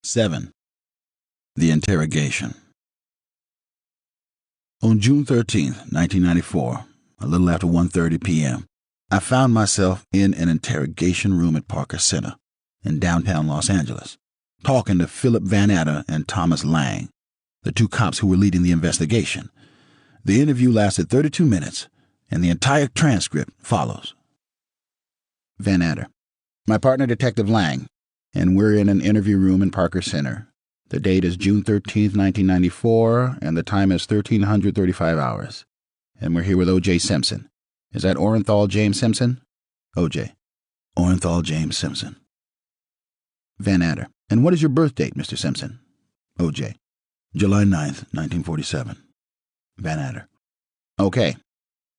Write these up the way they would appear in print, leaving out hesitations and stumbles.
7. The Interrogation. On June 13th, 1994, a little after 1:30 p.m., I found myself in an interrogation room at Parker Center in downtown Los Angeles, talking to Philip Van Adder and Thomas Lang, the two cops who were leading the investigation. The interview lasted 32 minutes, and the entire transcript follows. Van Adder: My partner, Detective Lang, and we're in an interview room in Parker Center. The date is June 13th, 1994, and the time is 1335 hours. And we're here with O.J. Simpson. Is that Orenthal James Simpson? O.J. Orenthal James Simpson. Van Adder: And what is your birth date, Mr. Simpson? O.J. July 9th, 1947. Van Adder: Okay.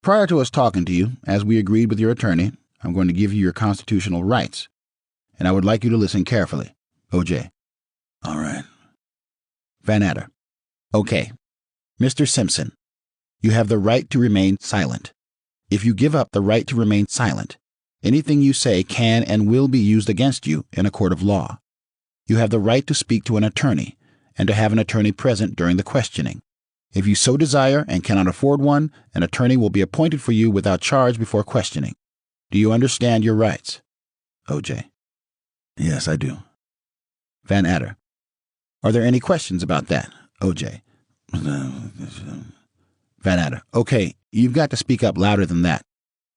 Prior to us talking to you, as we agreed with your attorney, I'm going to give you your constitutional rights, and I would like you to listen carefully. O.J. All right. Van Adder: Okay. Mr. Simpson, you have the right to remain silent. If you give up the right to remain silent, anything you say can and will be used against you in a court of law. You have the right to speak to an attorney and to have an attorney present during the questioning. If you so desire and cannot afford one, an attorney will be appointed for you without charge before questioning. Do you understand your rights? O.J. Yes, I do. Van Adder: Are there any questions about that? O.J. Van Adder: Okay, you've got to speak up louder than that.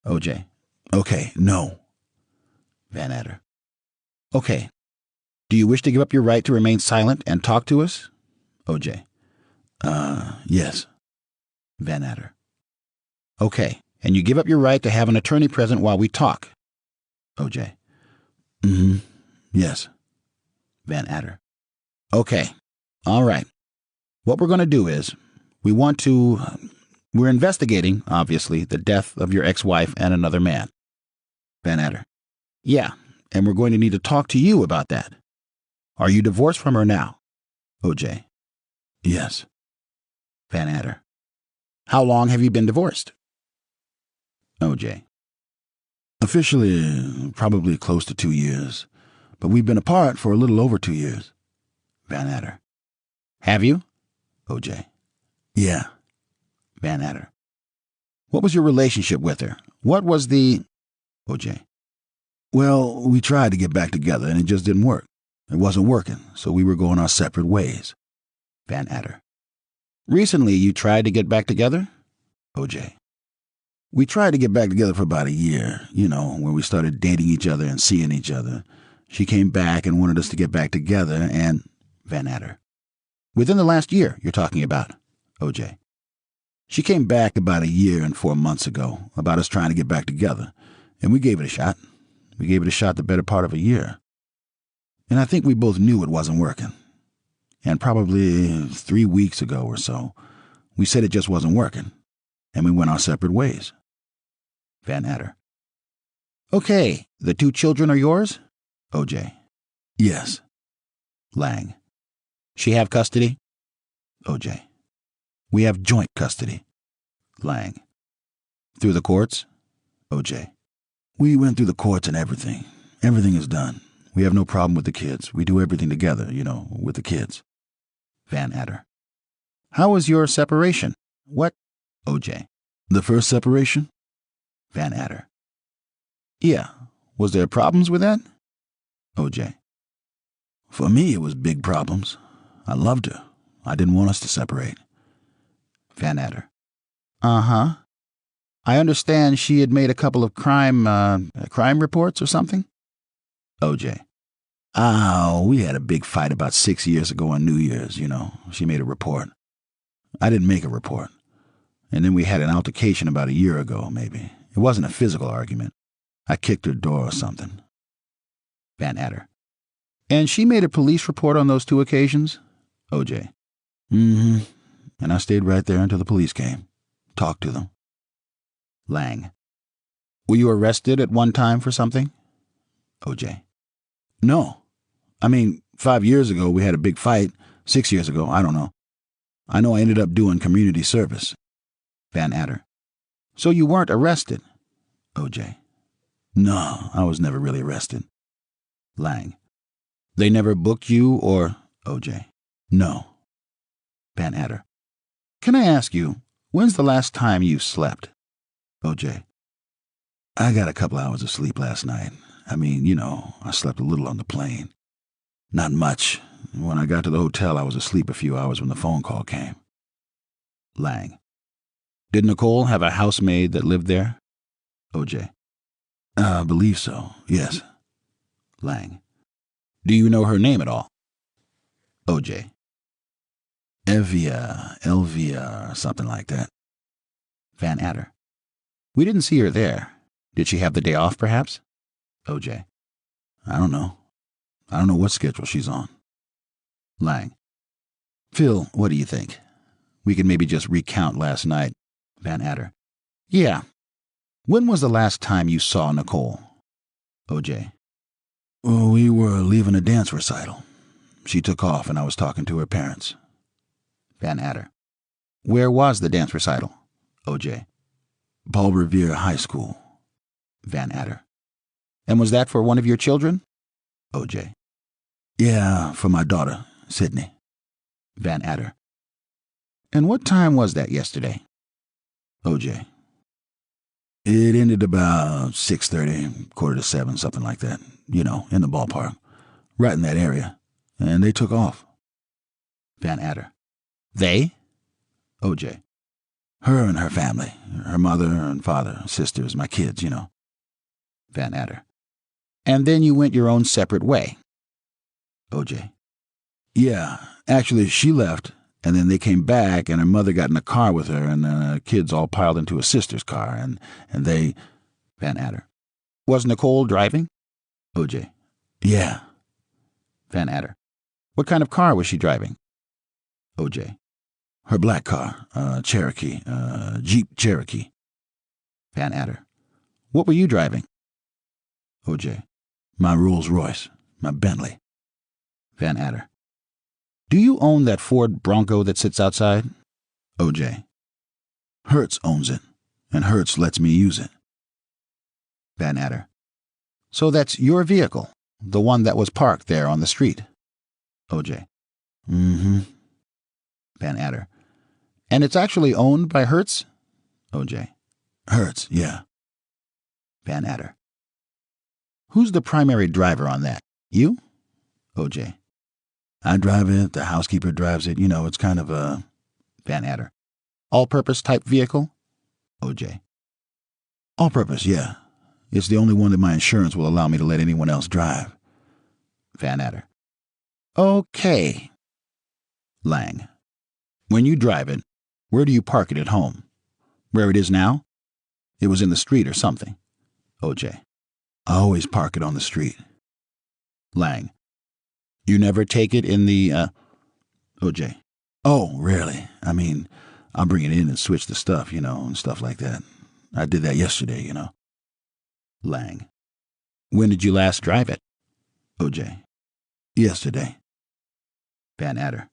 O.J. Okay, no. Van Adder: Okay. Do you wish to give up your right to remain silent and talk to us? O.J. Yes. Van Adder: Okay, and you give up your right to have an attorney present while we talk? O.J. Yes. Van Adder: Okay. All right. What we're going to do is, we're investigating, obviously, the death of your ex-wife and another man. Van Adder: Yeah, and we're going to need to talk to you about that. Are you divorced from her now? O.J. Yes. Van Adder: How long have you been divorced? O.J. Officially, probably close to 2 years, but we've been apart for a little over 2 years. Van Adder: Have you? O.J. Yeah. Van Adder: What was your relationship with her? What was the... O.J. Well, we tried to get back together and it just didn't work. It wasn't working, so we were going our separate ways. Van Adder: Recently you tried to get back together? O.J. We tried to get back together for about a year, when we started dating each other and seeing each other. She came back and wanted us to get back together and... Van Adder: Within the last year you're talking about? O.J. She came back about a year and 4 months ago, about us trying to get back together, and we gave it a shot. We gave it a shot the better part of a year. And I think we both knew it wasn't working. And probably 3 weeks ago or so, we said it just wasn't working, and we went our separate ways. Van Adder: Okay, the 2 children are yours? O.J. Yes. Lang: She have custody? O.J. We have joint custody. Lang: Through the courts? O.J. We went through the courts and everything. Everything is done. We have no problem with the kids. We do everything together, with the kids. Van Adder: How was your separation? What? O.J. The first separation? Van Adder: Yeah. Was there problems with that? O.J. For me, it was big problems. I loved her. I didn't want us to separate. Van Adder: Uh-huh. I understand she had made a couple of crime reports or something? O.J. We had a big fight about 6 years ago on New Year's, She made a report. I didn't make a report. And then we had an altercation about a year ago, maybe. It wasn't a physical argument. I kicked her door or something. Van Adder: And she made a police report on those 2 occasions? O.J. And I stayed right there until the police came. Talked to them. Lang: Were you arrested at one time for something? O.J. No. 5 years ago we had a big fight. 6 years ago, I don't know. I know I ended up doing community service. Van Adder: So you weren't arrested? O.J. No, I was never really arrested. Lang: They never booked you or... O.J. No. Van Adder. Can I ask you, when's the last time you slept? O.J. I got a couple hours of sleep last night. I mean, I slept a little on the plane. Not much. When I got to the hotel, I was asleep a few hours when the phone call came. Lang. Did Nicole have a housemaid that lived there? O.J. I believe so, yes. Lang. Do you know her name at all? O.J. Elvia, something like that. Van Adder. We didn't see her there. Did she have the day off, perhaps? O.J. I don't know. I don't know what schedule she's on. Lang. Phil, what do you think? We could maybe just recount last night. Van Adder. Yeah. When was the last time you saw Nicole? O.J. Well, we were leaving a dance recital. She took off and I was talking to her parents. Van Adder. Where was the dance recital? O.J. Paul Revere High School. Van Adder. And was that for one of your children? O.J. Yeah, for my daughter, Sydney. Van Adder. And what time was that yesterday? O.J. It ended about 6:30, 6:45, something like that. In the ballpark. Right in that area. And they took off. Van Adder. They? O.J. Her and her family. Her mother and father, sisters, my kids, Van Adder. And then you went your own separate way. O.J. Yeah, actually she left, and then they came back, and her mother got in a car with her, and the kids all piled into a sister's car, and they... Van Adder. Was Nicole driving? O.J. Yeah. Van Adder. What kind of car was she driving? O.J. Her black car, Cherokee, Jeep Cherokee. Van Adder. What were you driving? O.J. My Rolls Royce, my Bentley. Van Adder. Do you own that Ford Bronco that sits outside? O.J. Hertz owns it, and Hertz lets me use it. Van Adder. So that's your vehicle, the one that was parked there on the street? O.J. Mm-hmm. Van Adder. And it's actually owned by Hertz? O.J. Hertz, yeah. Van Adder. Who's the primary driver on that? You? O.J. I drive it, the housekeeper drives it, it's kind of a... Van Adder. All-purpose type vehicle? O.J. All-purpose, yeah. It's the only one that my insurance will allow me to let anyone else drive. Van Adder. Okay. Lang. When you drive it, where do you park it at home? Where it is now? It was in the street or something. O.J. I always park it on the street. Lang. You never take it in the, O.J. Oh, rarely. I mean, I'll bring it in and switch the stuff, and stuff like that. I did that yesterday, Lang. When did you last drive it? O.J. Yesterday. Van Adder.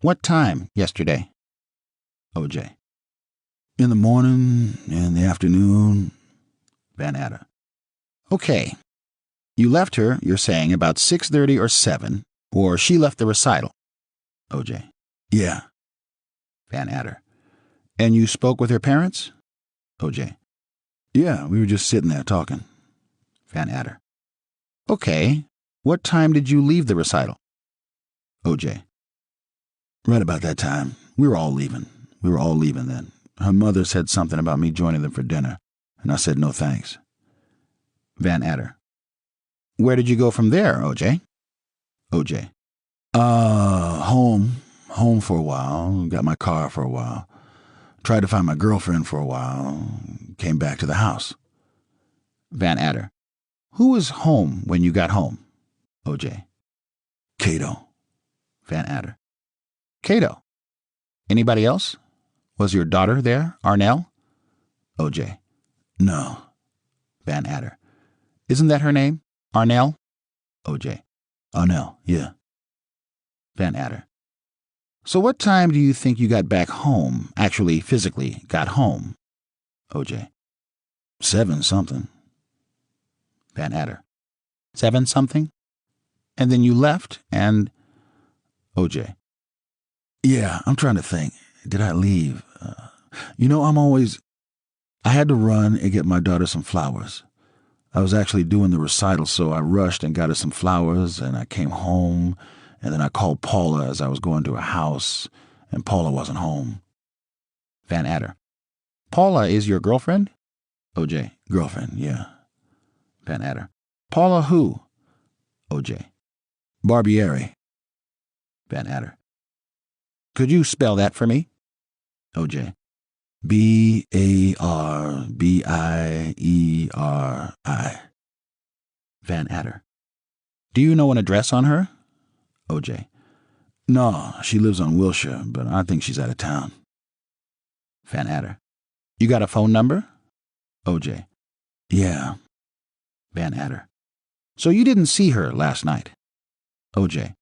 What time yesterday? O.J. In the morning, in the afternoon. Van Adder. Okay. You left her, you're saying, about 6:30 or 7, or she left the recital. O.J. Yeah. Van Adder. And you spoke with her parents? O.J. Yeah, we were just sitting there talking. Van Adder. Okay. What time did you leave the recital? O.J. Right about that time. We were all leaving. Then. Her mother said something about me joining them for dinner, and I said no thanks. Van Adder. Where did you go from there, O.J.? O.J. Home. Home for a while. Got my car for a while. Tried to find my girlfriend for a while. Came back to the house. Van Adder. Who was home when you got home? O.J. Cato. Van Adder. Cato. Anybody else? Was your daughter there, Arnell? O.J. No. Van Adder. Isn't that her name? Arnell? O.J. Arnell, yeah. Van Adder. So what time do you think you got back home, actually physically got home? O.J. 7 something. Van Adder. 7 something? And then you left and... O.J. Yeah, I'm trying to think. Did I leave? I had to run and get my daughter some flowers. I was actually doing the recital, so I rushed and got her some flowers, and I came home, and then I called Paula as I was going to her house, and Paula wasn't home. Van Adder. Paula is your girlfriend? O.J. Girlfriend, yeah. Van Adder. Paula who? O.J. Barbieri. Van Adder. Could you spell that for me? O.J. Barbieri. Van Adder. Do you know an address on her? O.J. No, she lives on Wilshire, but I think she's out of town. Van Adder. You got a phone number? O.J. Yeah. Van Adder. So you didn't see her last night? O.J.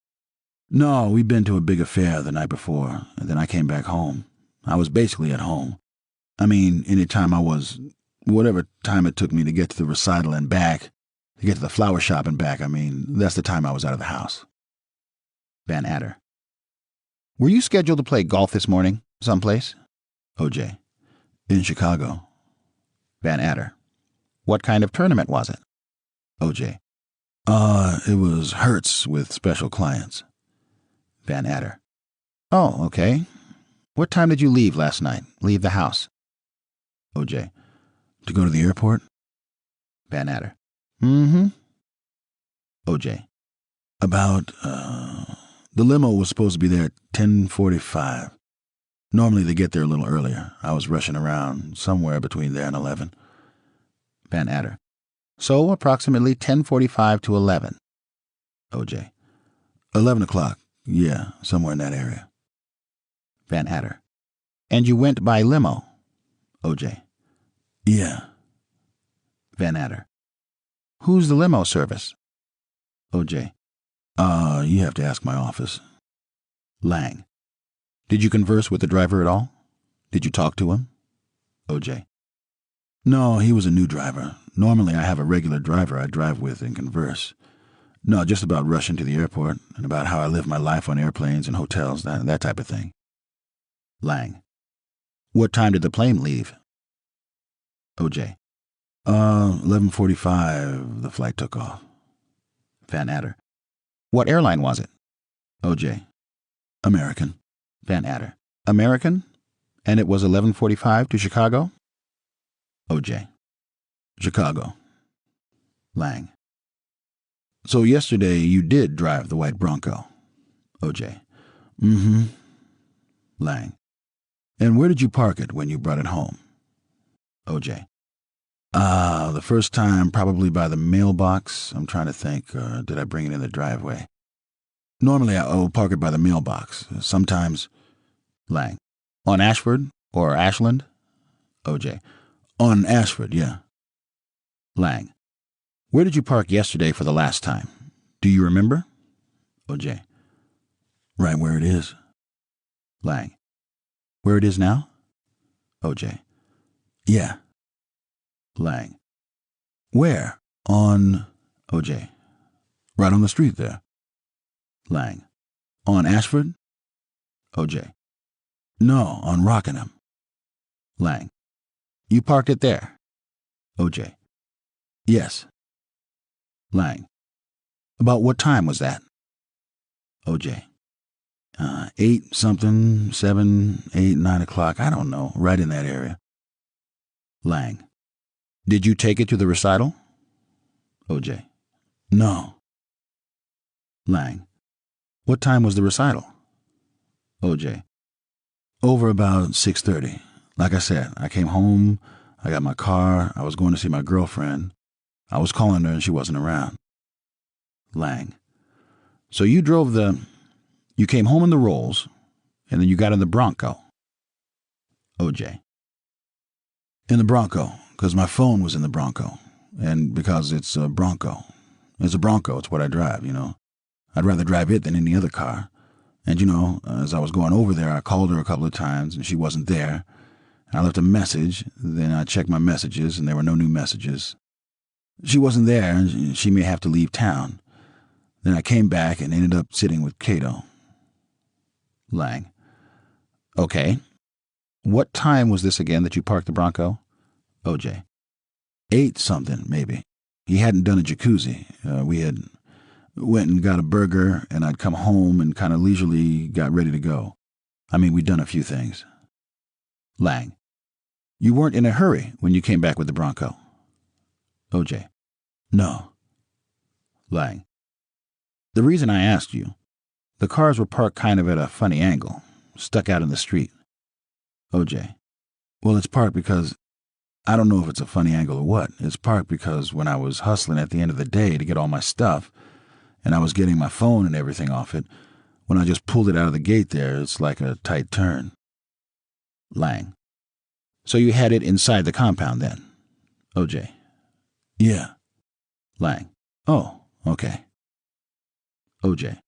No, we'd been to a big affair the night before, and then I came back home. I was basically at home. Whatever time it took me to get to the recital and back, to get to the flower shop and back, that's the time I was out of the house. Van Adder. Were you scheduled to play golf this morning, someplace? O.J. In Chicago. Van Adder. What kind of tournament was it? O.J. It was Hertz with special clients. Van Adder. Oh, okay. What time did you leave last night? Leave the house? O.J. To go to the airport? Van Adder. Mm-hmm. O.J. About, the limo was supposed to be there at 10:45. Normally they get there a little earlier. I was rushing around somewhere between there and 11. Van Adder. So approximately 10:45 to 11. O.J. 11 o'clock. Yeah, somewhere in that area. Van Adder. And you went by limo? O.J. Yeah. Van Adder. Who's the limo service? O.J. You have to ask my office. Lang. Did you converse with the driver at all? Did you talk to him? O.J. No, he was a new driver. Normally I have a regular driver I drive with and converse. No, just about rushing to the airport and about how I live my life on airplanes and hotels, that type of thing. Lang. What time did the plane leave? O.J. 11:45, the flight took off. Van Adder. What airline was it? O.J. American. Van Adder. American? And it was 11:45 to Chicago? O.J. Chicago. Lang. So yesterday you did drive the white Bronco? O.J. Mm-hmm. Lang. And where did you park it when you brought it home? O.J. The first time probably by the mailbox. I'm trying to think, did I bring it in the driveway? Normally I'll park it by the mailbox. Sometimes... Lang. On Ashford or Ashland? O.J. On Ashford, yeah. Lang. Where did you park yesterday for the last time? Do you remember? O.J. Right where it is. Lang. Where it is now? O.J. Yeah. Lang. Where? On... O.J. Right on the street there. Lang. On Ashford? O.J. No, on Rockingham. Lang. You parked it there? O.J. Yes. Lang. About what time was that? O.J. 8 something, 7, 8, 9 o'clock, I don't know, right in that area. Lang. Did you take it to the recital? O.J. No. Lang. What time was the recital? O.J. Over about 6:30. Like I said, I came home, I got my car, I was going to see my girlfriend. I was calling her and she wasn't around. Lang. So you came home in the Rolls, and then you got in the Bronco. O.J. In the Bronco, because my phone was in the Bronco, and because it's a Bronco. It's a Bronco, it's what I drive, I'd rather drive it than any other car. And, as I was going over there, I called her a couple of times, and she wasn't there. I left a message, then I checked my messages, and there were no new messages. She wasn't there, and she may have to leave town. Then I came back and ended up sitting with Cato. Lang. Okay. What time was this again that you parked the Bronco? OJ. 8 something, maybe. He hadn't done a jacuzzi. We had went and got a burger, and I'd come home and kind of leisurely got ready to go. I mean, we'd done a few things. Lang. You weren't in a hurry when you came back with the Bronco? OJ. No. Lang. The reason I asked you, the cars were parked kind of at a funny angle, stuck out in the street. OJ. Well, it's parked because I don't know if it's a funny angle or what. It's parked because when I was hustling at the end of the day to get all my stuff, and I was getting my phone and everything off it, when I just pulled it out of the gate there, it's like a tight turn. Lang. So you had it inside the compound then? OJ. Yeah. Lang. Oh, okay. OJ.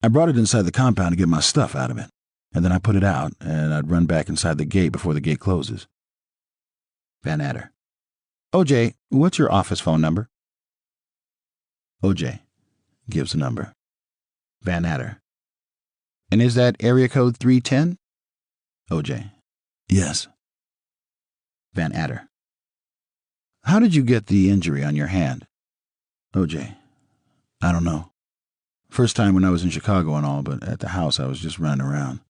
I brought it inside the compound to get my stuff out of it, and then I put it out, and I'd run back inside the gate before the gate closes. Van Adder. OJ, what's your office phone number? OJ. Gives the number. Van Adder. And is that area code 310? OJ. Yes. Van Adder. How did you get the injury on your hand? OJ. I don't know. First time when I was in Chicago and all, but at the house I was just running around.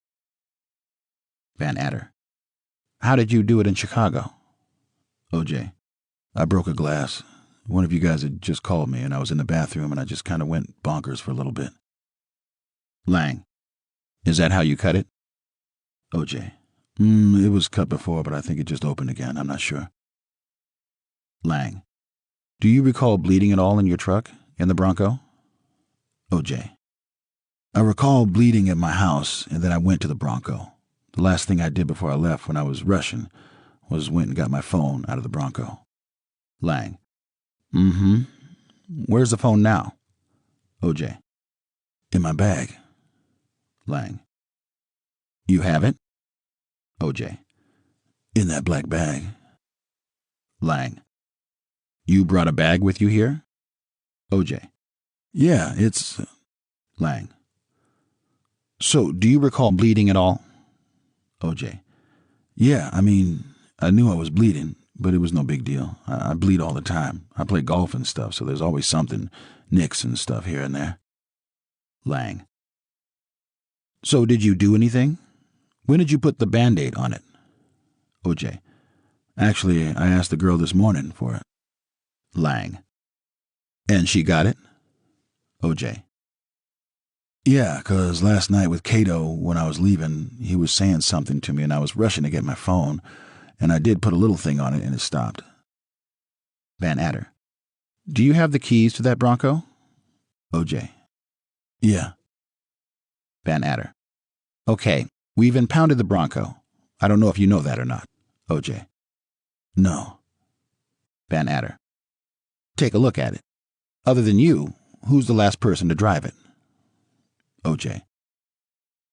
Van Adder. How did you do it in Chicago? OJ. I broke a glass. One of you guys had just called me, and I was in the bathroom, and I just kind of went bonkers for a little bit. Lang. Is that how you cut it? OJ. It was cut before, but I think it just opened again. I'm not sure. Lang. Do you recall bleeding at all in your truck, in the Bronco? OJ. I recall bleeding at my house, and then I went to the Bronco. The last thing I did before I left when I was rushing was went and got my phone out of the Bronco. Lang. Where's the phone now? OJ. In my bag. Lang. You have it? OJ. In that black bag. Lang. You brought a bag with you here? OJ. Yeah, it's... Lang. So, do you recall bleeding at all? OJ. Yeah, I mean, I knew I was bleeding, but it was no big deal. I bleed all the time. I play golf and stuff, so there's always something, nicks and stuff here and there. Lang. So did you do anything? When did you put the Band-Aid on it? OJ. Actually, I asked the girl this morning for it. Lang. And she got it? OJ. Yeah, 'cause last night with Cato, when I was leaving, he was saying something to me and I was rushing to get my phone, and I did put a little thing on it and it stopped. Van Adder. Do you have the keys to that Bronco? OJ. Yeah. Van Adder. Okay, we've impounded the Bronco. I don't know if you know that or not. OJ. No. Van Adder. Take a look at it. Other than you, who's the last person to drive it? OJ.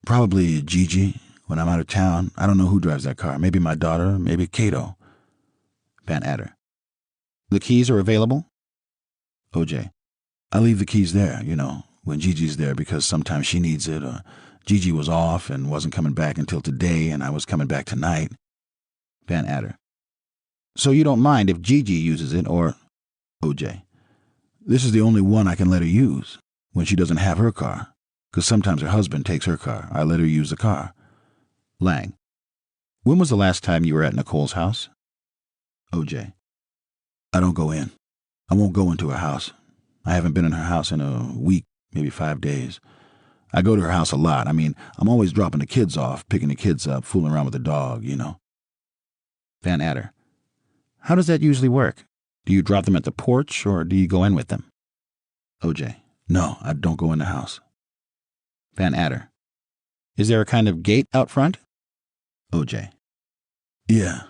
Probably Gigi. When I'm out of town, I don't know who drives that car. Maybe my daughter, maybe Cato. Van Adder. The keys are available? OJ. I leave the keys there, when Gigi's there, because sometimes she needs it, or Gigi was off and wasn't coming back until today and I was coming back tonight. Van Adder. So you don't mind if Gigi uses it, or... OJ. This is the only one I can let her use when she doesn't have her car, because sometimes her husband takes her car. I let her use the car. Lang. When was the last time you were at Nicole's house? OJ. I don't go in. I won't go into her house. I haven't been in her house in a week, maybe 5 days. I go to her house a lot. I mean, I'm always dropping the kids off, picking the kids up, fooling around with the dog, Van Adder. How does that usually work? Do you drop them at the porch, or do you go in with them? OJ. No, I don't go in the house. Van Adder. Is there a kind of gate out front? OJ. Yeah.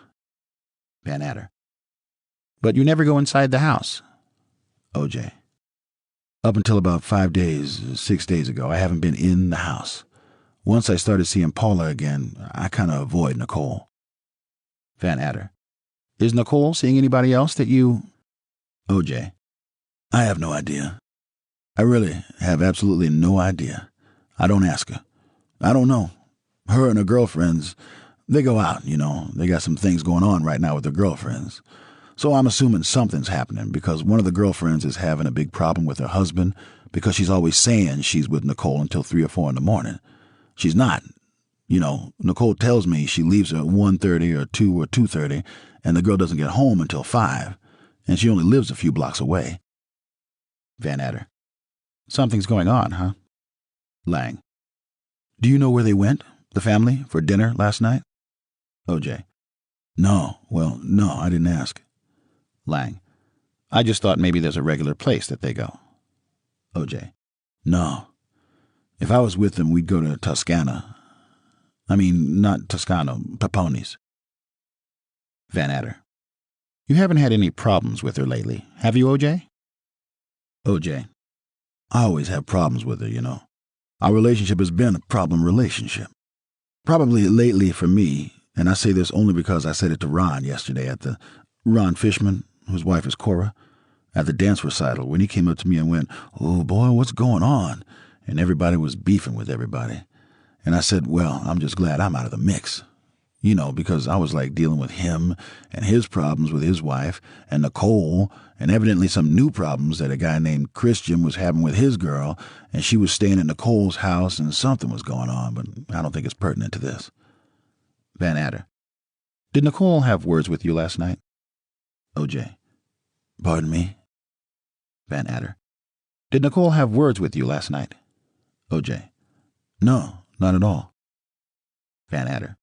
Van Adder. But you never go inside the house? OJ. Up until about 6 days ago, I haven't been in the house. Once I started seeing Paula again, I kind of avoid Nicole. Van Adder. Is Nicole seeing anybody else that you... OJ. I have no idea. I really have absolutely no idea. I don't ask her. I don't know. Her and her girlfriends, they go out, They got some things going on right now with their girlfriends. So I'm assuming something's happening because one of the girlfriends is having a big problem with her husband because she's always saying she's with Nicole until 3 or 4 in the morning. She's not. Nicole tells me she leaves her at 1:30 or 2 or 2:30, and the girl doesn't get home until 5, and she only lives a few blocks away. Van Adder. Something's going on, huh? Lang. Do you know where they went, the family, for dinner last night? O.J. No, I didn't ask. Lang. I just thought maybe there's a regular place that they go. O.J. No. If I was with them, we'd go to Toscana. Not Toscano, Papone's. Van Adder. You haven't had any problems with her lately, have you, O.J.? O.J. I always have problems with her, Our relationship has been a problem relationship. Probably lately for me, and I say this only because I said it to Ron yesterday at the Ron Fishman, whose wife is Cora, at the dance recital when he came up to me and went, "Oh boy, what's going on?" And everybody was beefing with everybody. And I said, well, I'm just glad I'm out of the mix. Because I was like dealing with him and his problems with his wife and Nicole and evidently some new problems that a guy named Christian was having with his girl, and she was staying at Nicole's house and something was going on, but I don't think it's pertinent to this. Van Adder. Did Nicole have words with you last night? O.J. Pardon me? Van Adder. Did Nicole have words with you last night? O.J. No, not at all. Van Adder.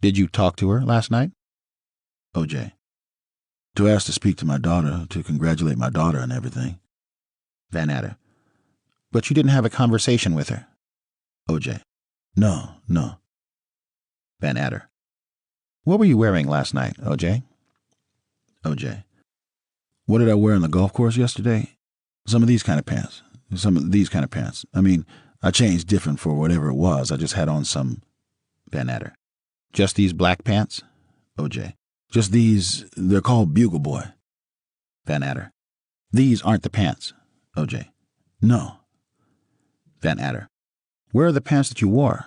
Did you talk to her last night? O.J. To ask to speak to my daughter, to congratulate my daughter and everything. Van Adder. But you didn't have a conversation with her? O.J. No. Van Adder. What were you wearing last night, O.J.? O.J. What did I wear on the golf course yesterday? Some of these kind of pants. I changed different for whatever it was. I just had on some. Van Adder. Just these black pants? O.J. Just these, they're called Bugle Boy. Van Adder. These aren't the pants. O.J. No. Van Adder. Where are the pants that you wore?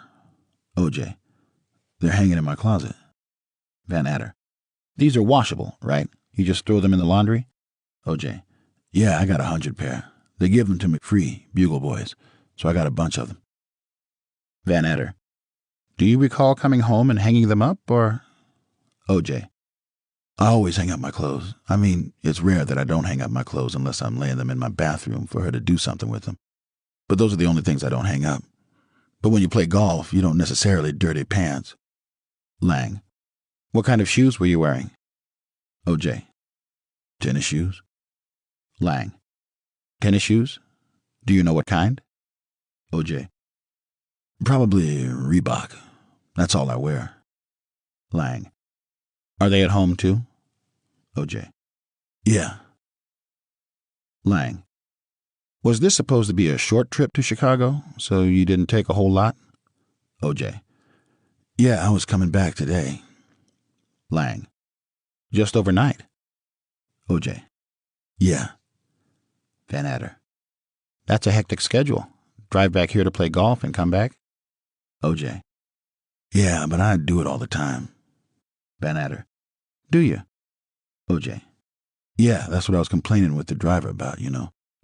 O.J. They're hanging in my closet. Van Adder. These are washable, right? You just throw them in the laundry? O.J. Yeah, I got 100 pair. They give them to me free, Bugle Boys, so I got a bunch of them. Van Adder. Do you recall coming home and hanging them up, or? O.J. I always hang up my clothes. It's rare that I don't hang up my clothes unless I'm laying them in my bathroom for her to do something with them. But those are the only things I don't hang up. But when you play golf, you don't necessarily dirty pants. Lang. What kind of shoes were you wearing? O.J. Tennis shoes. Lang. Tennis shoes? Do you know what kind? O.J. Probably Reebok. That's all I wear. Lang. Are they at home too? O.J. Yeah. Lang. Was this supposed to be a short trip to Chicago, so you didn't take a whole lot? O.J. Yeah, I was coming back today. Lang. Just overnight? O.J. Yeah. Van Adder. That's a hectic schedule. Drive back here to play golf and come back? O.J. Yeah, but I do it all the time. Van Adder. Do you? O.J. Yeah, that's what I was complaining with the driver about,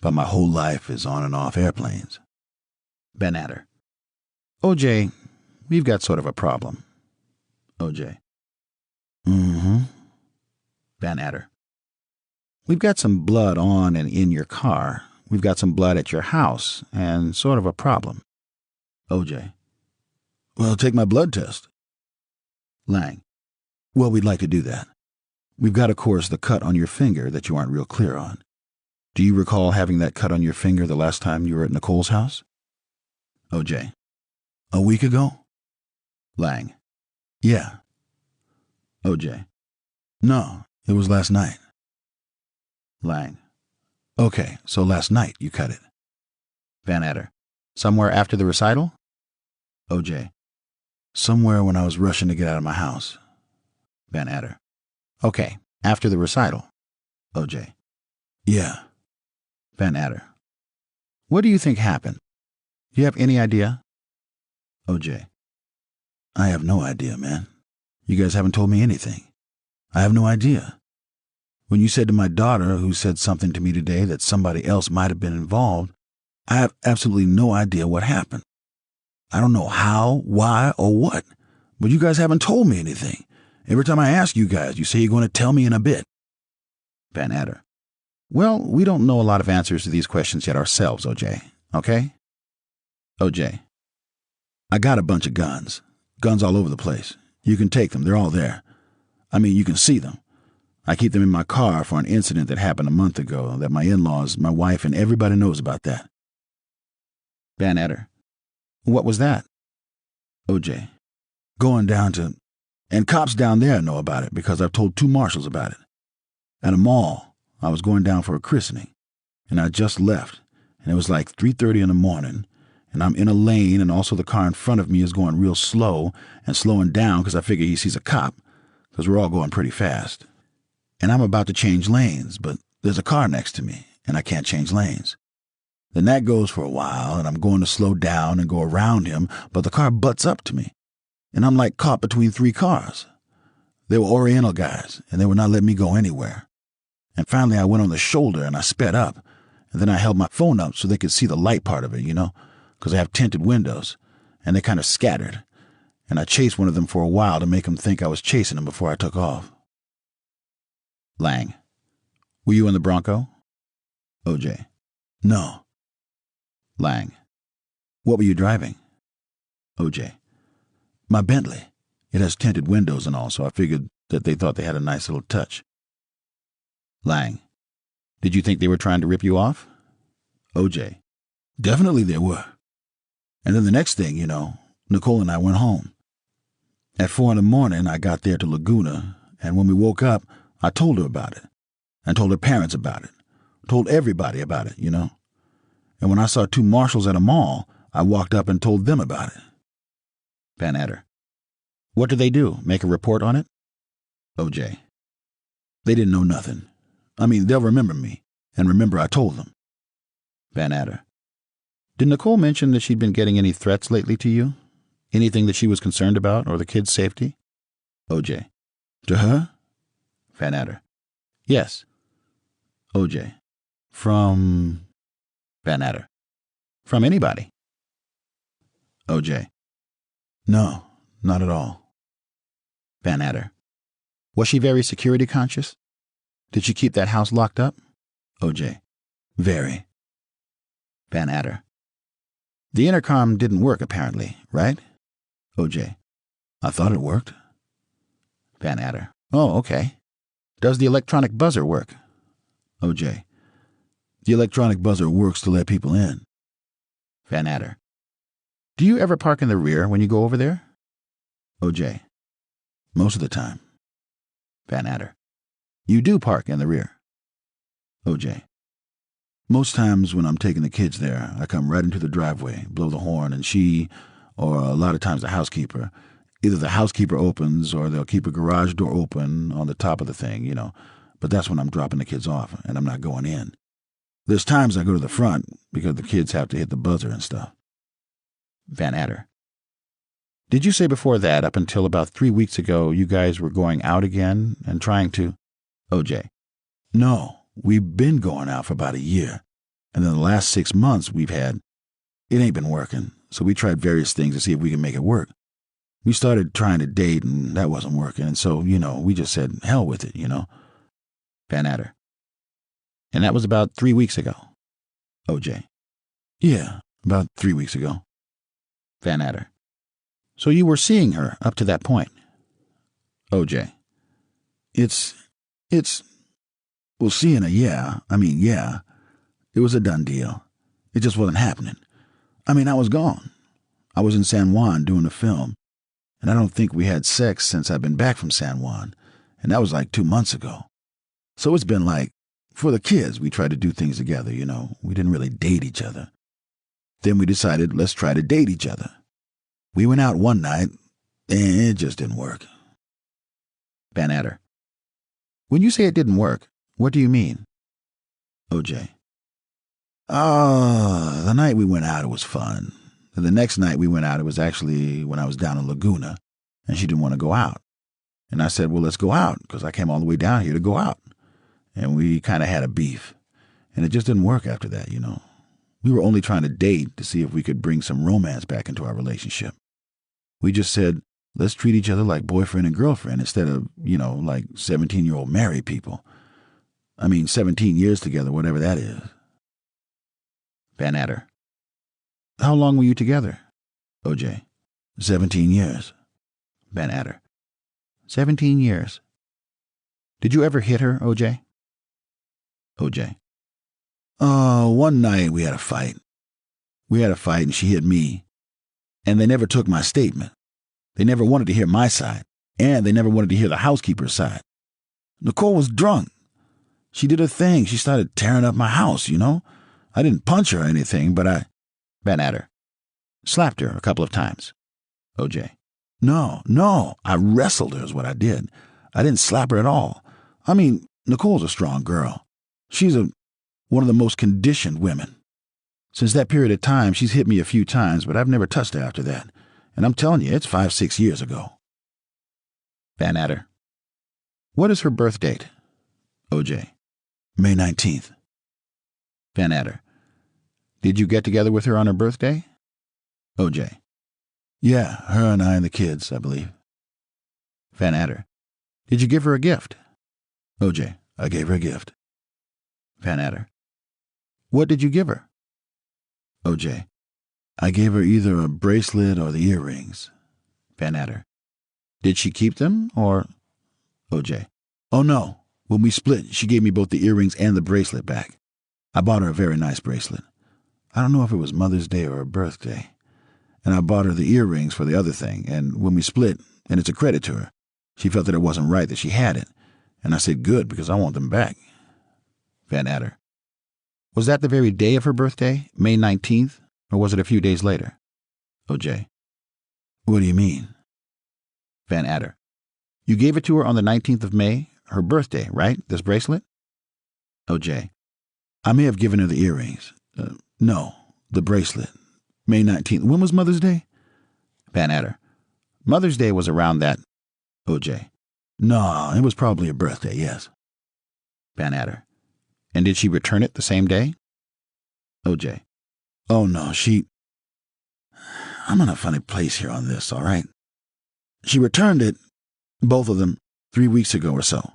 But my whole life is on and off airplanes. Van Adder. O.J., we've got sort of a problem. O.J. Mm-hmm. Van Adder. We've got some blood on and in your car. We've got some blood at your house, and sort of a problem. O.J. Well, take my blood test. Lang. Well, we'd like to do that. We've got, of course, the cut on your finger that you aren't real clear on. Do you recall having that cut on your finger the last time you were at Nicole's house? O.J. A week ago? Lang. Yeah. O.J. No, it was last night. Lang. Okay, so last night you cut it. Van Adder. Somewhere after the recital? O.J. Somewhere when I was rushing to get out of my house. Van Adder. Okay, after the recital. O.J. Yeah. Van Adder. What do you think happened? Do you have any idea? OJ. I have no idea, man. You guys haven't told me anything. I have no idea. When you said to my daughter, who said something to me today that somebody else might have been involved, I have absolutely no idea what happened. I don't know how, why, or what, but you guys haven't told me anything. Every time I ask you guys, you say you're going to tell me in a bit. Van Adder. Well, we don't know a lot of answers to these questions yet ourselves, OJ. Okay? OJ. I got a bunch of guns. Guns all over the place. You can take them. They're all there. I mean, you can see them. I keep them in my car for an incident that happened a month ago that my in-laws, my wife, and everybody knows about that. Van Adder. What was that? OJ. Going down to... And cops down there know about it because I've told 2 marshals about it. At a mall, I was going down for a christening, and I just left, and it was like 3:30 in the morning, and I'm in a lane, and also the car in front of me is going real slow and slowing down because I figure he sees a cop, because we're all going pretty fast. And I'm about to change lanes, but there's a car next to me, and I can't change lanes. Then that goes for a while, and I'm going to slow down and go around him, but the car butts up to me, and I'm like caught between 3 cars. They were Oriental guys, and they would not let me go anywhere. And finally I went on the shoulder and I sped up, and then I held my phone up so they could see the light part of it, because I have tinted windows, and they kind of scattered. And I chased one of them for a while to make them think I was chasing them before I took off. Lang. Were you in the Bronco? OJ. No. Lang. What were you driving? OJ. My Bentley. It has tinted windows and all, so I figured that they thought they had a nice little touch. Lang. Did you think they were trying to rip you off? OJ. Definitely they were. And then the next thing, Nicole and I went home. At 4 in the morning, I got there to Laguna, and when we woke up, I told her about it, and told her parents about it, told everybody about it, And when I saw 2 marshals at a mall, I walked up and told them about it. Van Adder. What did they do? Make a report on it? OJ. They didn't know nothing. I mean, they'll remember me, and remember I told them. Van Adder. Did Nicole mention that she'd been getting any threats lately to you? Anything that she was concerned about, or the kids' safety? OJ. To her? Van Adder. Yes. OJ. From... Van Adder. From anybody? OJ. No, not at all. Van Adder. Was she very security conscious? Did she keep that house locked up? OJ. Very. Van Adder. The intercom didn't work, apparently, right? OJ. I thought it worked. Van Adder. Oh, okay. Does the electronic buzzer work? OJ. The electronic buzzer works to let people in. Van Adder. Do you ever park in the rear when you go over there? OJ. Most of the time. Van Adder. You do park in the rear. OJ. Most times when I'm taking the kids there, I come right into the driveway, blow the horn, and she, or a lot of times the housekeeper, either the housekeeper opens or they'll keep a garage door open on the top of the thing, but that's when I'm dropping the kids off and I'm not going in. There's times I go to the front because the kids have to hit the buzzer and stuff. Van Adder. Did you say before that, up until about 3 weeks ago, you guys were going out again and trying to... OJ. No, we've been going out for about a year. And then the last 6 months we've had... It ain't been working, so we tried various things to see if we can make it work. We started trying to date, and that wasn't working, and so, we just said, hell with it, Van Adder. And that was about 3 weeks ago. OJ. Yeah, about 3 weeks ago. Van Adder. So you were seeing her up to that point? OJ. Well, seeing her, yeah. Yeah. It was a done deal. It just wasn't happening. I was gone. I was in San Juan doing a film, and I don't think we had sex since I've been back from San Juan, and that was like 2 months ago. So it's been like, for the kids, we tried to do things together, We didn't really date each other. Then we decided, let's try to date each other. We went out one night, and it just didn't work. Van Adder. When you say it didn't work, what do you mean? OJ. The night we went out, it was fun. And the next night we went out, it was actually when I was down in Laguna, and she didn't want to go out. And I said, well, let's go out, because I came all the way down here to go out. And we kind of had a beef. And it just didn't work after that, you know. We were only trying to date to see if we could bring some romance back into our relationship. We just said, let's treat each other like boyfriend and girlfriend instead of, like 17-year-old married people. 17 years together, whatever that is. Van Adder. How long were you together? OJ. 17 years. Van Adder. 17 years. Did you ever hit her, OJ? OJ. One night we had a fight. We had a fight and she hit me. And they never took my statement. They never wanted to hear my side. And they never wanted to hear the housekeeper's side. Nicole was drunk. She did her thing. She started tearing up my house, you know. I didn't punch her or anything, but I... Van Adder. Slapped her a couple of times. OJ. No. I wrestled her is what I did. I didn't slap her at all. Nicole's a strong girl. She's one of the most conditioned women. Since that period of time, she's hit me a few times, but I've never touched her after that. And I'm telling you, it's 5-6 years ago. Van Adder. What is her birth date? OJ. May 19th. Van Adder. Did you get together with her on her birthday? OJ. Yeah, her and I and the kids, I believe. Van Adder. Did you give her a gift? OJ. I gave her a gift. Van Adder. What did you give her? OJ. I gave her either a bracelet or the earrings. Van Adder. Did she keep them, or... OJ. Oh, no. When we split, she gave me both the earrings and the bracelet back. I bought her a very nice bracelet. I don't know if it was Mother's Day or her birthday. And I bought her the earrings for the other thing, and when we split, and it's a credit to her, she felt that it wasn't right that she had it. And I said, good, because I want them back. Van Adder. Was that the very day of her birthday, May 19th, or was it a few days later? OJ. What do you mean? Van Adder. You gave it to her on the 19th of May, her birthday, right, this bracelet? OJ. I may have given her the earrings. No, the bracelet. May 19th. When was Mother's Day? Van Adder. Mother's Day was around that. OJ. No, it was probably her birthday, yes. Van Adder. And did she return it the same day? OJ. Oh, no, I'm in a funny place here on this, all right? She returned it, both of them, 3 weeks ago or so.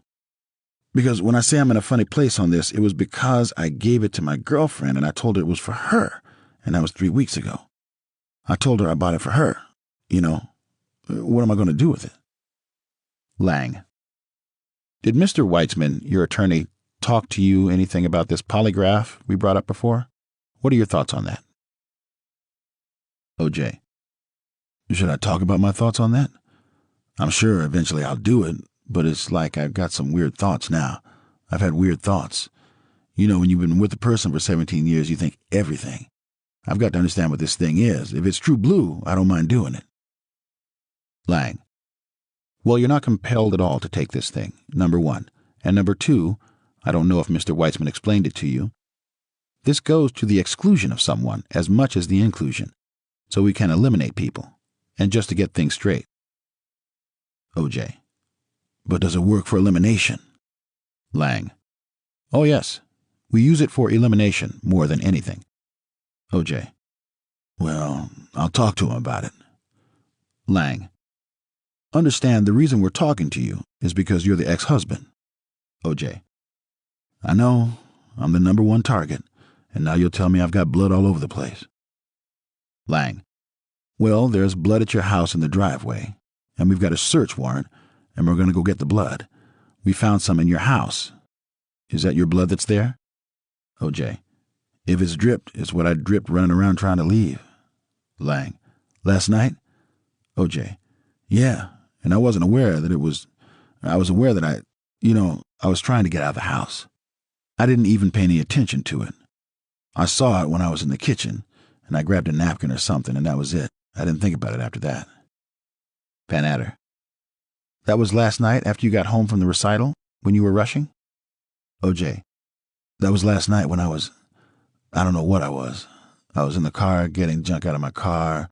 Because when I say I'm in a funny place on this, it was because I gave it to my girlfriend and I told her it was for her, and that was 3 weeks ago. I told her I bought it for her. What am I going to do with it? Lang. Did Mr. Weitzman, your attorney, talk to you anything about this polygraph we brought up before? What are your thoughts on that? OJ. Should I talk about my thoughts on that? I'm sure eventually I'll do it, but it's like I've got some weird thoughts now. I've had weird thoughts. When you've been with a person for 17 years, you think everything. I've got to understand what this thing is. If it's true blue, I don't mind doing it. Lang. Well, you're not compelled at all to take this thing, number one. And number two, I don't know if Mr. Weitzman explained it to you. This goes to the exclusion of someone as much as the inclusion, so we can eliminate people, and just to get things straight. OJ. But does it work for elimination? Lang. Oh, yes. We use it for elimination more than anything. OJ. Well, I'll talk to him about it. Lang. Understand the reason we're talking to you is because you're the ex-husband. OJ. I know. I'm the number one target, and now you'll tell me I've got blood all over the place. Lang. Well, there's blood at your house in the driveway, and we've got a search warrant, and we're going to go get the blood. We found some in your house. Is that your blood that's there? OJ. If it's dripped, it's what I dripped running around trying to leave. Lang. Last night? OJ. Yeah, and I wasn't aware that it was... I was aware that I was trying to get out of the house. I didn't even pay any attention to it. I saw it when I was in the kitchen, and I grabbed a napkin or something, and that was it. I didn't think about it after that. Van Adder. That was last night after you got home from the recital, when you were rushing? OJ. That was last night when I was I don't know what I was. I was in the car getting junk out of my car.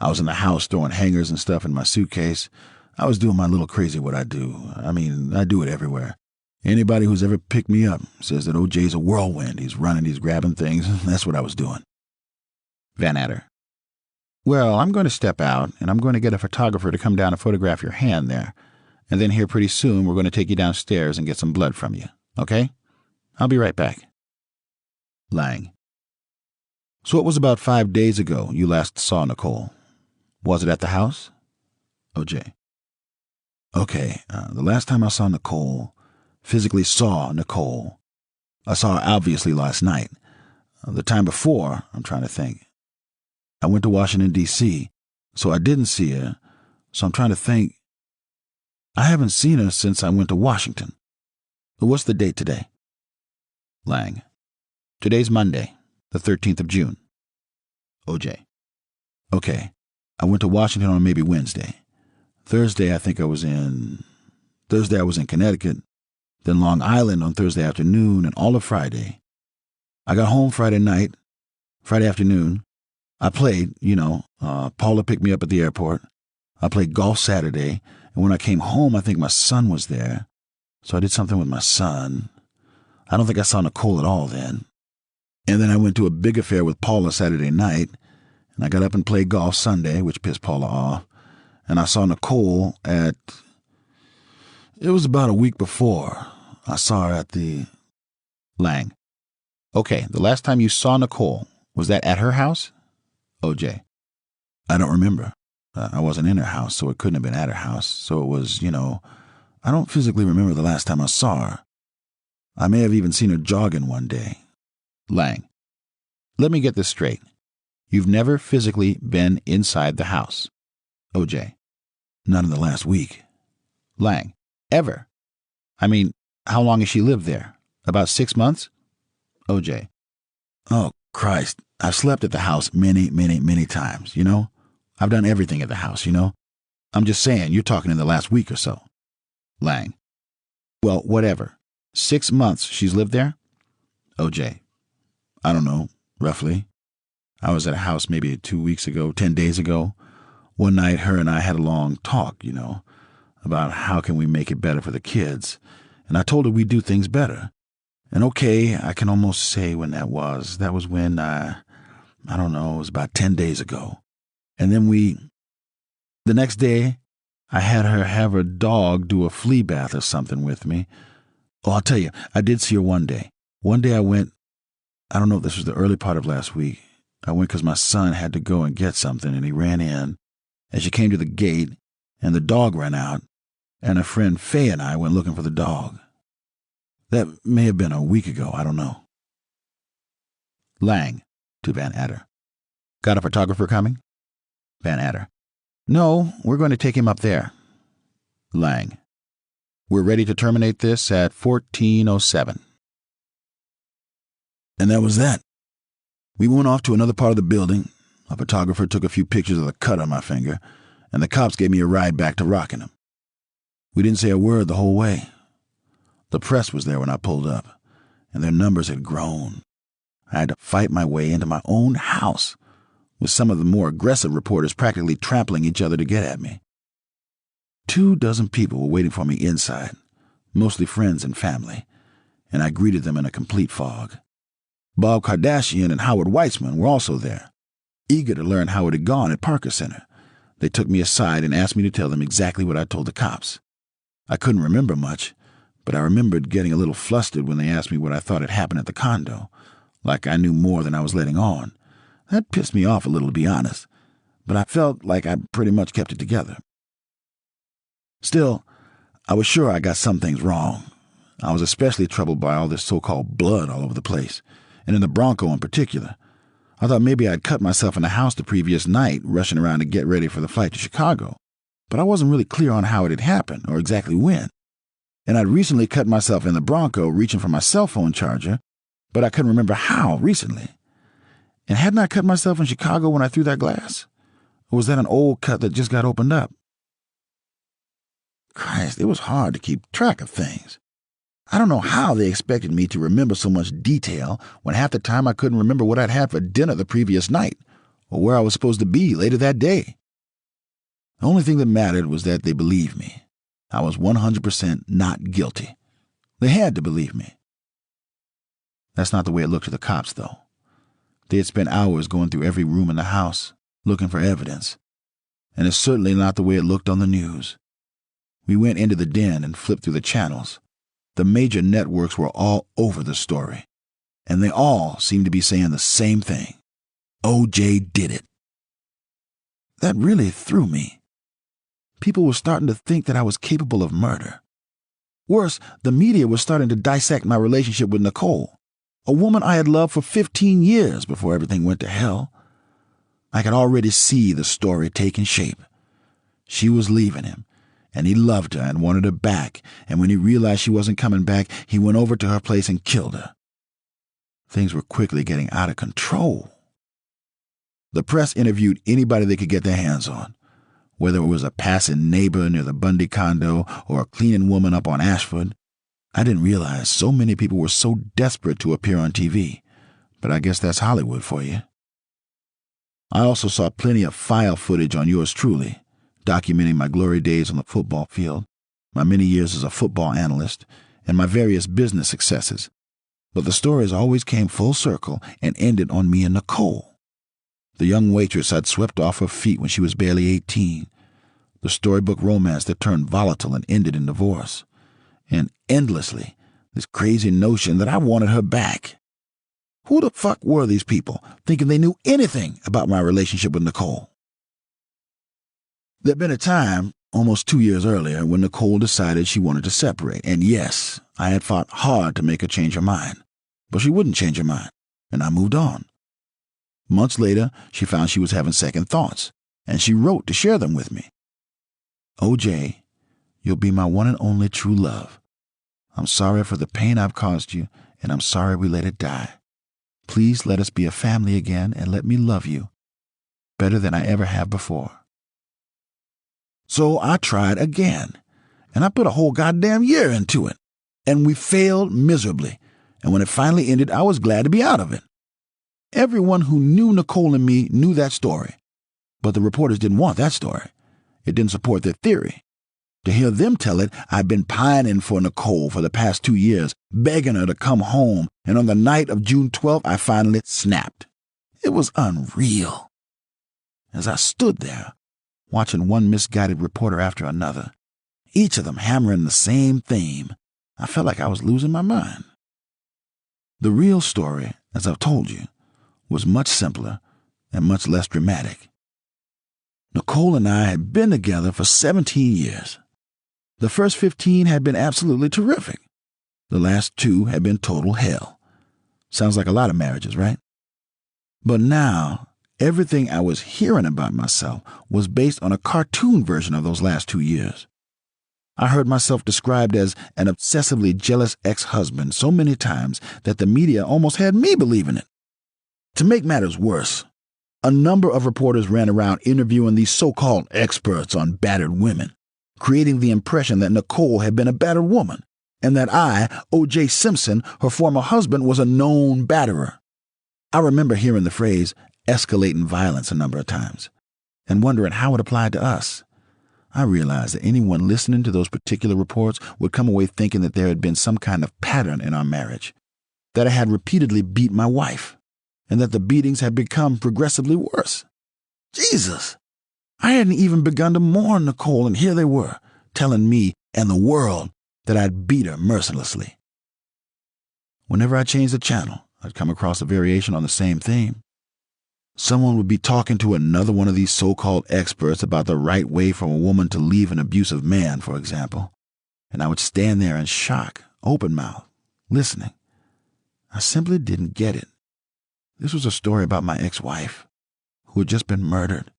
I was in the house throwing hangers and stuff in my suitcase. I was doing my little crazy what I do. I mean, I do it everywhere. Anybody who's ever picked me up says that OJ's a whirlwind. He's running, he's grabbing things. That's what I was doing. Van Adder. Well, I'm going to step out, and I'm going to get a photographer to come down and photograph your hand there. And then here pretty soon we're going to take you downstairs and get some blood from you. Okay? I'll be right back. Lang. So it was about 5 days ago you last saw Nicole. Was it at the house? OJ. Okay, the last time I saw Nicole, physically saw Nicole, I saw her obviously last night. The time before, I'm trying to think. I went to Washington, D.C., so I didn't see her, so I'm trying to think. I haven't seen her since I went to Washington. What's the date today? Lang. Today's Monday, the 13th of June. OJ. Okay, I went to Washington on maybe Wednesday. Thursday I was in Connecticut, then Long Island on Thursday afternoon and all of Friday. I got home Friday night, Friday afternoon. I played, Paula picked me up at the airport. I played golf Saturday, and when I came home, I think my son was there. So I did something with my son. I don't think I saw Nicole at all then. And then I went to a big affair with Paula Saturday night, and I got up and played golf Sunday, which pissed Paula off. And I saw Nicole it was about a week before. I saw her at the... Lang. Okay, the last time you saw Nicole, was that at her house? OJ. I don't remember. I wasn't in her house, so it couldn't have been at her house. So it was, I don't physically remember the last time I saw her. I may have even seen her jogging one day. Lang. Let me get this straight. You've never physically been inside the house. OJ. Not in the last week. Lang. Ever? I mean, how long has she lived there? About 6 months? OJ. Oh, Christ. I've slept at the house many, many, many times, I've done everything at the house, I'm just saying, you're talking in the last week or so. Lang. Well, whatever. 6 months she's lived there? OJ. I don't know, roughly. I was at a house maybe 2 weeks ago, 10 days ago. One night, her and I had a long talk, about how can we make it better for the kids. And I told her we'd do things better. And okay, I can almost say when that was. That was when, I don't know, it was about 10 days ago. And then the next day, I had her have her dog do a flea bath or something with me. Oh, I'll tell you, I did see her one day. One day I went, I don't know if this was the early part of last week. I went because my son had to go and get something, and he ran in. And she came to the gate, and the dog ran out, and her friend Faye and I went looking for the dog. That may have been a week ago, I don't know. Lang. To Van Adder. Got a photographer coming? Van Adder. No, we're going to take him up there. Lang. We're ready to terminate this at 14:07. And that was that. We went off to another part of the building. A photographer took a few pictures of the cut on my finger, and the cops gave me a ride back to Rockingham. We didn't say a word the whole way. The press was there when I pulled up, and their numbers had grown. I had to fight my way into my own house, with some of the more aggressive reporters practically trampling each other to get at me. 24 people were waiting for me inside, mostly friends and family, and I greeted them in a complete fog. Bob Kardashian and Howard Weitzman were also there, eager to learn how it had gone at Parker Center. They took me aside and asked me to tell them exactly what I told the cops. I couldn't remember much, but I remembered getting a little flustered when they asked me what I thought had happened at the condo, like I knew more than I was letting on. That pissed me off a little, to be honest, but I felt like I pretty much kept it together. Still, I was sure I got some things wrong. I was especially troubled by all this so-called blood all over the place, and in the Bronco in particular. I thought maybe I'd cut myself in the house the previous night, rushing around to get ready for the flight to Chicago, but I wasn't really clear on how it had happened or exactly when. And I'd recently cut myself in the Bronco reaching for my cell phone charger, but I couldn't remember how recently. And hadn't I cut myself in Chicago when I threw that glass? Or was that an old cut that just got opened up? Christ, it was hard to keep track of things. I don't know how they expected me to remember so much detail when half the time I couldn't remember what I'd had for dinner the previous night or where I was supposed to be later that day. The only thing that mattered was that they believed me. I was 100% not guilty. They had to believe me. That's not the way it looked to the cops, though. They had spent hours going through every room in the house, looking for evidence. And it's certainly not the way it looked on the news. We went into the den and flipped through the channels. The major networks were all over the story, and they all seemed to be saying the same thing. O.J. did it. That really threw me. People were starting to think that I was capable of murder. Worse, the media was starting to dissect my relationship with Nicole, a woman I had loved for 15 years before everything went to hell. I could already see the story taking shape. She was leaving him, and he loved her and wanted her back, and when he realized she wasn't coming back, he went over to her place and killed her. Things were quickly getting out of control. The press interviewed anybody they could get their hands on, whether it was a passing neighbor near the Bundy condo or a cleaning woman up on Ashford. I didn't realize so many people were so desperate to appear on TV, but I guess that's Hollywood for you. I also saw plenty of file footage on Yours Truly, documenting my glory days on the football field, my many years as a football analyst, and my various business successes. But the stories always came full circle and ended on me and Nicole, the young waitress I'd swept off her feet when she was barely 18, the storybook romance that turned volatile and ended in divorce, and endlessly this crazy notion that I wanted her back. Who the fuck were these people thinking they knew anything about my relationship with Nicole? There'd been a time, almost 2 years earlier, when Nicole decided she wanted to separate, and yes, I had fought hard to make her change her mind, but she wouldn't change her mind, and I moved on. Months later, she found she was having second thoughts, and she wrote to share them with me. O.J., you'll be my one and only true love. I'm sorry for the pain I've caused you, and I'm sorry we let it die. Please let us be a family again and let me love you better than I ever have before. So I tried again, and I put a whole goddamn year into it, and we failed miserably, and when it finally ended, I was glad to be out of it. Everyone who knew Nicole and me knew that story, but the reporters didn't want that story. It didn't support their theory. To hear them tell it, I'd been pining for Nicole for the past 2 years, begging her to come home, and on the night of June 12th, I finally snapped. It was unreal. As I stood there, watching one misguided reporter after another, each of them hammering the same theme, I felt like I was losing my mind. The real story, as I've told you, was much simpler and much less dramatic. Nicole and I had been together for 17 years. The first 15 had been absolutely terrific. The last 2 had been total hell. Sounds like a lot of marriages, right? But now, everything I was hearing about myself was based on a cartoon version of those last 2 years. I heard myself described as an obsessively jealous ex-husband so many times that the media almost had me believing it. To make matters worse, a number of reporters ran around interviewing these so-called experts on battered women, creating the impression that Nicole had been a battered woman, and that I, O.J. Simpson, her former husband, was a known batterer. I remember hearing the phrase escalating violence a number of times, and wondering how it applied to us. I realized that anyone listening to those particular reports would come away thinking that there had been some kind of pattern in our marriage, that I had repeatedly beat my wife, and that the beatings had become progressively worse. Jesus! I hadn't even begun to mourn Nicole, and here they were, telling me and the world that I'd beat her mercilessly. Whenever I changed the channel, I'd come across a variation on the same theme. Someone would be talking to another one of these so-called experts about the right way for a woman to leave an abusive man, for example, and I would stand there in shock, open-mouthed, listening. I simply didn't get it. This was a story about my ex-wife, who had just been murdered,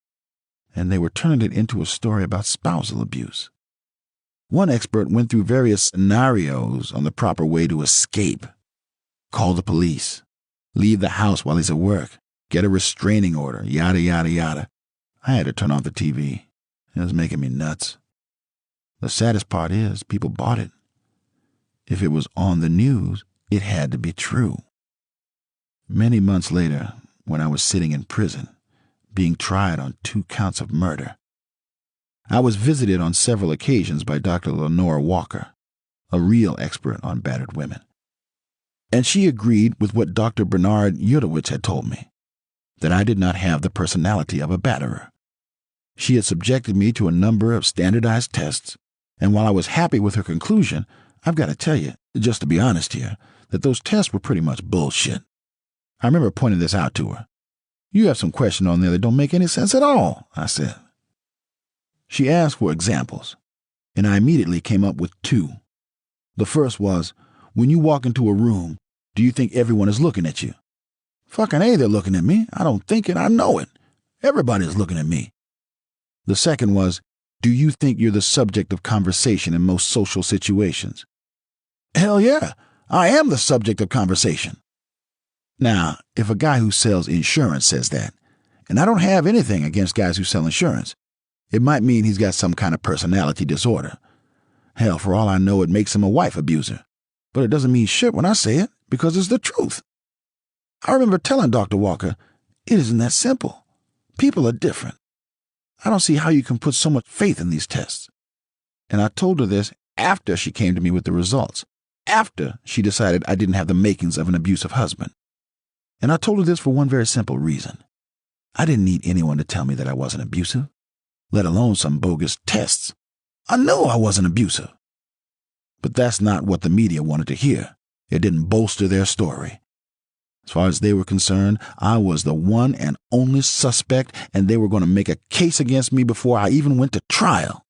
and they were turning it into a story about spousal abuse. One expert went through various scenarios on the proper way to escape. Call the police, leave the house while he's at work, get a restraining order, yada, yada, yada. I had to turn off the TV. It was making me nuts. The saddest part is people bought it. If it was on the news, it had to be true. Many months later, when I was sitting in prison, being tried on 2 counts of murder, I was visited on several occasions by Dr. Lenore Walker, a real expert on battered women. And she agreed with what Dr. Bernard Yudowitz had told me, that I did not have the personality of a batterer. She had subjected me to a number of standardized tests, and while I was happy with her conclusion, I've got to tell you, just to be honest here, that those tests were pretty much bullshit. I remember pointing this out to her. "You have some questions on there that don't make any sense at all," I said. She asked for examples, and I immediately came up with 2. The first was, when you walk into a room, do you think everyone is looking at you? Fucking A, they're looking at me. I don't think it, I know it. Everybody's looking at me. The second was, do you think you're the subject of conversation in most social situations? Hell yeah, I am the subject of conversation. Now, if a guy who sells insurance says that, and I don't have anything against guys who sell insurance, it might mean he's got some kind of personality disorder. Hell, for all I know, it makes him a wife abuser. But it doesn't mean shit when I say it, because it's the truth. I remember telling Dr. Walker, it isn't that simple. People are different. I don't see how you can put so much faith in these tests. And I told her this after she came to me with the results, after she decided I didn't have the makings of an abusive husband. And I told her this for one very simple reason. I didn't need anyone to tell me that I wasn't abusive, let alone some bogus tests. I knew I wasn't abusive. But that's not what the media wanted to hear. It didn't bolster their story. As far as they were concerned, I was the one and only suspect, and they were going to make a case against me before I even went to trial.